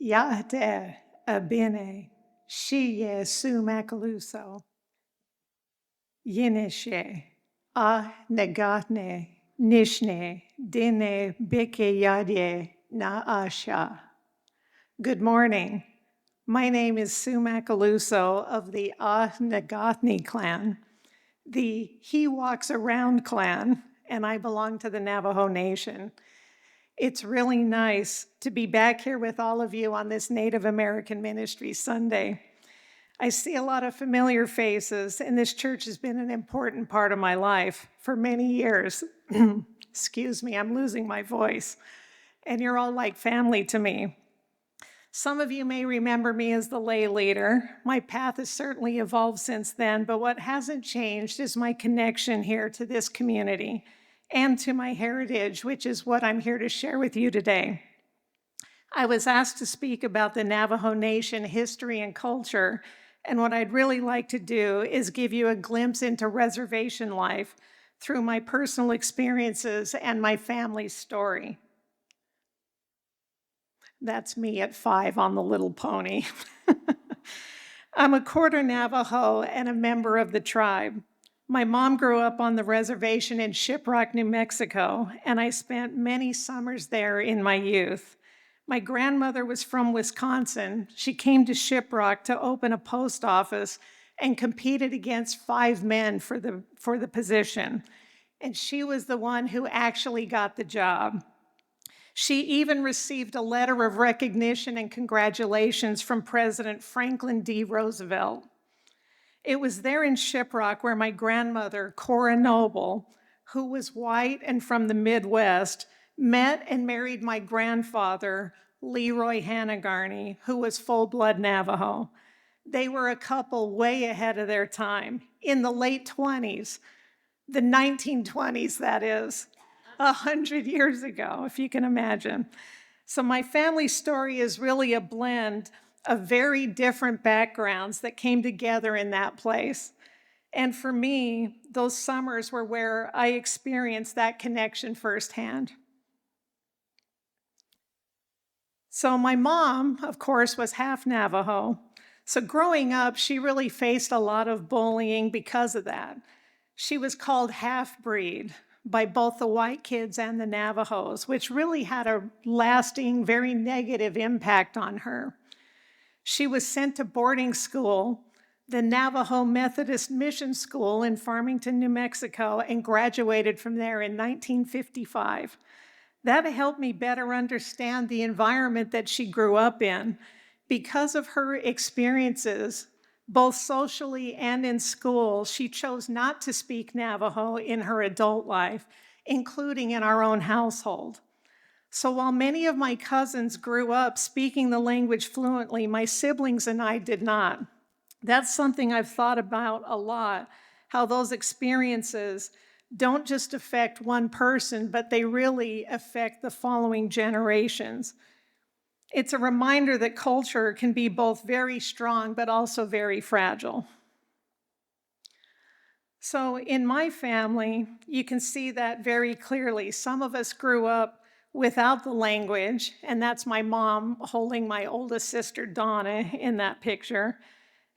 Yahde abine, shiye Sue Macaluso, yinishe, negatne, nishne, dine bike yadye na asha. Good morning. My name is Sue Macaluso of the Negathni clan, the He Walks Around clan, and I belong to the Navajo Nation. It's really nice to be back here with all of you on this Native American Ministries Sunday. I see a lot of familiar faces, and this church has been an important part of my life for many years. Excuse me, I'm losing my voice. And you're all like family to me. Some of you may remember me as the lay leader. My path has certainly evolved since then, but what hasn't changed is my connection here to this community and to my heritage, which is what I'm here to share with you today. I was asked to speak about the Navajo Nation history and culture, and what I'd really like to do is give you a glimpse into reservation life through my personal experiences and my family's story. That's me at 5 on the little pony. I'm a quarter Navajo and a member of the tribe. My mom grew up on the reservation in Shiprock, New Mexico, and I spent many summers there in my youth. My grandmother was from Wisconsin. She came to Shiprock to open a post office and competed against 5 men for the position. And she was the one who actually got the job. She even received a letter of recognition and congratulations from President Franklin D. Roosevelt. It was there in Shiprock where my grandmother, Cora Noble, who was white and from the Midwest, met and married my grandfather, Leroy Hannagarney, who was full-blood Navajo. They were a couple way ahead of their time, in the late 20s, the 1920s, that is, 100 years ago, if you can imagine. So my family story is really a blend of very different backgrounds that came together in that place. And for me, those summers were where I experienced that connection firsthand. So my mom, of course, was half Navajo. So growing up, she really faced a lot of bullying because of that. She was called half-breed by both the white kids and the Navajos, which really had a lasting, very negative impact on her. She was sent to boarding school, the Navajo Methodist Mission School in Farmington, New Mexico, and graduated from there in 1955. That helped me better understand the environment that she grew up in. Because of her experiences, both socially and in school, she chose not to speak Navajo in her adult life, including in our own household. So while many of my cousins grew up speaking the language fluently, my siblings and I did not. That's something I've thought about a lot, how those experiences don't just affect one person, but they really affect the following generations. It's a reminder that culture can be both very strong, but also very fragile. So in my family, you can see that very clearly. Some of us grew up without the language, and that's my mom holding my oldest sister, Donna, in that picture.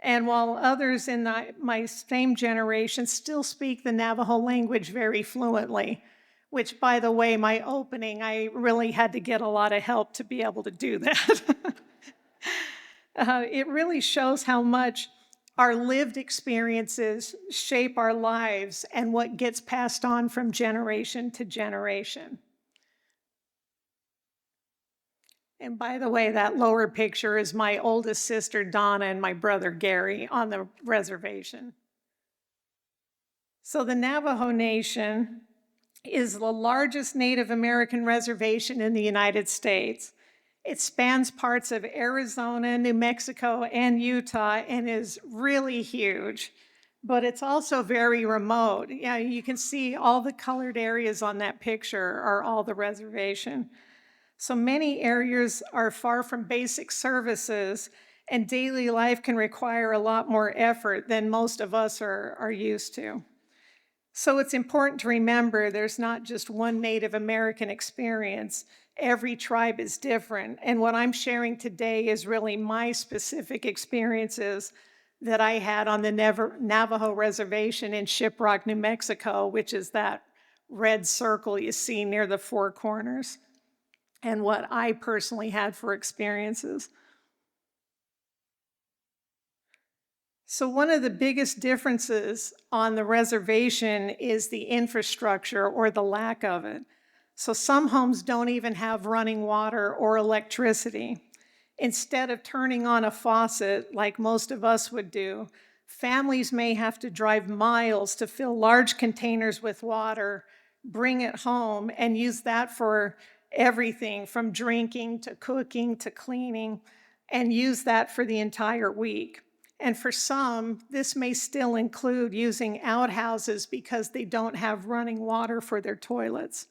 And while others in my same generation still speak the Navajo language very fluently, which, by the way, my opening, I really had to get a lot of help to be able to do that. It really shows how much our lived experiences shape our lives and what gets passed on from generation to generation. And by the way, that lower picture is my oldest sister, Donna, and my brother, Gary, on the reservation. So the Navajo Nation is the largest Native American reservation in the United States. It spans parts of Arizona, New Mexico, and Utah, and is really huge. But it's also very remote. Yeah, you can see all the colored areas on that picture are all the reservation. So many areas are far from basic services, and daily life can require a lot more effort than most of us are used to. So it's important to remember there's not just one Native American experience. Every tribe is different. And what I'm sharing today is really my specific experiences that I had on the Navajo reservation in Shiprock, New Mexico, which is that red circle you see near the four corners, and what I personally had for experiences. So one of the biggest differences on the reservation is the infrastructure or the lack of it. So some homes don't even have running water or electricity. Instead of turning on a faucet like most of us would do, families may have to drive miles to fill large containers with water, bring it home, and use that for everything from drinking to cooking to cleaning, and use that for the entire week. And for some, this may still include using outhouses because they don't have running water for their toilets.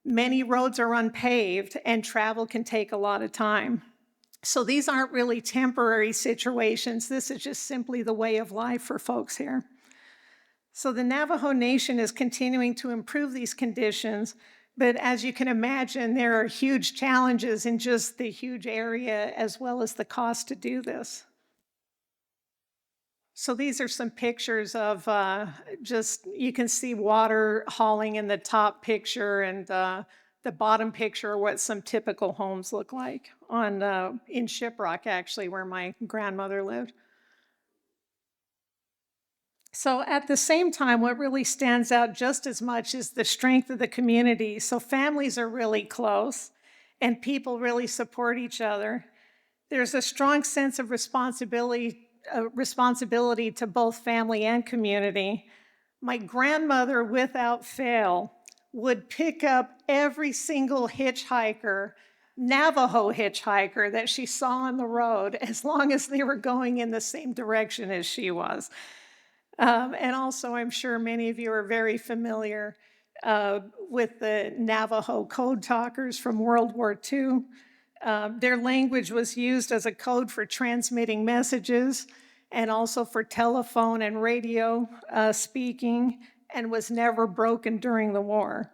Many roads are unpaved and travel can take a lot of time. So these aren't really temporary situations. This is just simply the way of life for folks here. So the Navajo Nation is continuing to improve these conditions, but as you can imagine, there are huge challenges in just the huge area as well as the cost to do this. So these are some pictures of you can see water hauling in the top picture, and the bottom picture are what some typical homes look like in Shiprock, actually, where my grandmother lived. So at the same time, what really stands out just as much is the strength of the community. So families are really close and people really support each other. There's a strong sense of responsibility to both family and community. My grandmother, without fail, would pick up every single hitchhiker, Navajo hitchhiker that she saw on the road, as long as they were going in the same direction as she was. And also, I'm sure many of you are very familiar with the Navajo code talkers from World War II. Their language was used as a code for transmitting messages and also for telephone and radio speaking, and was never broken during the war.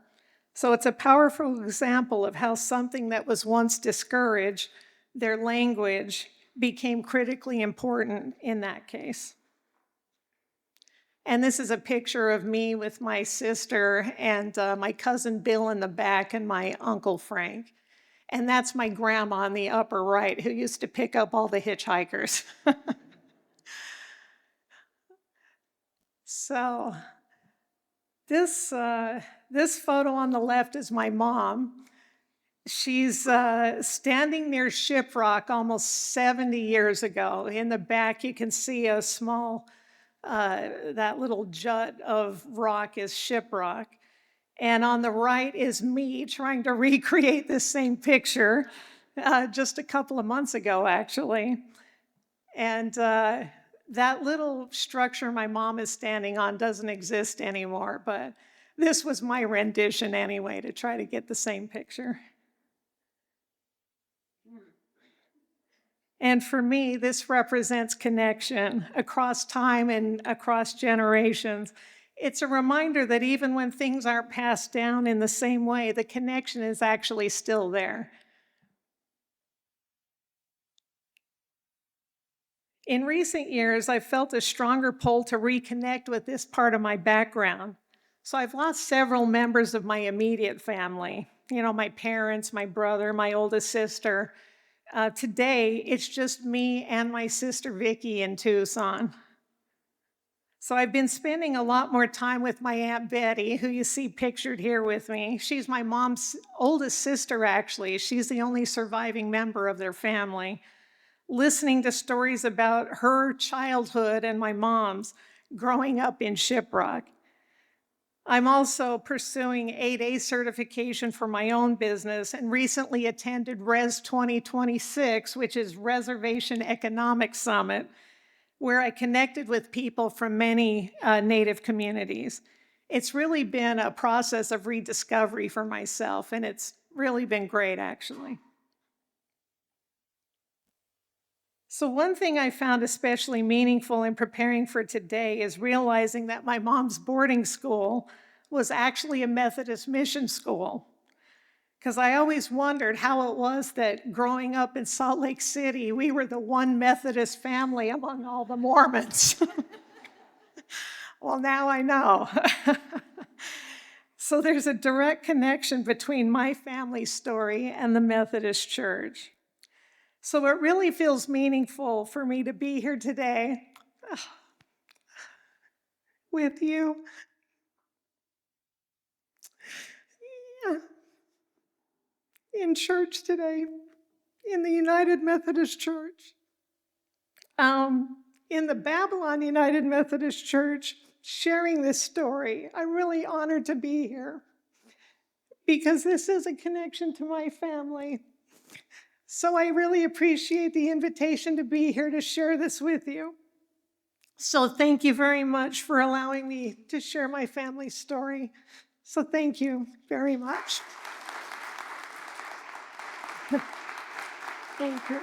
So it's a powerful example of how something that was once discouraged, their language, became critically important in that case. And this is a picture of me with my sister and my cousin Bill in the back and my uncle Frank. And that's my grandma on the upper right, who used to pick up all the hitchhikers. So this photo on the left is my mom. She's standing near Shiprock almost 70 years ago. In the back, you can see a small, that little jut of rock is Shiprock. And on the right is me trying to recreate this same picture just a couple of months ago, actually. And that little structure my mom is standing on doesn't exist anymore, but this was my rendition anyway, to try to get the same picture. And for me, this represents connection across time and across generations. It's a reminder that even when things aren't passed down in the same way, the connection is actually still there. In recent years, I've felt a stronger pull to reconnect with this part of my background. So I've lost several members of my immediate family, my parents, my brother, my oldest sister. Today, it's just me and my sister Vicky in Tucson. So I've been spending a lot more time with my Aunt Betty, who you see pictured here with me. She's my mom's oldest sister, actually. She's the only surviving member of their family. Listening to stories about her childhood and my mom's growing up in Shiprock. I'm also pursuing 8A certification for my own business and recently attended Res 2026, which is Reservation Economic Summit, where I connected with people from many Native communities. It's really been a process of rediscovery for myself, and it's really been great, actually. So one thing I found especially meaningful in preparing for today is realizing that my mom's boarding school was actually a Methodist mission school. Because I always wondered how it was that growing up in Salt Lake City, we were the one Methodist family among all the Mormons. Well, now I know. So there's a direct connection between my family story and the Methodist Church. So it really feels meaningful for me to be here today with you. Yeah. In church today, in the United Methodist Church. In the Babylon United Methodist Church, sharing this story. I'm really honored to be here because this is a connection to my family. So I really appreciate the invitation to be here to share this with you. So thank you very much for allowing me to share my family's story. So thank you very much. Thank you.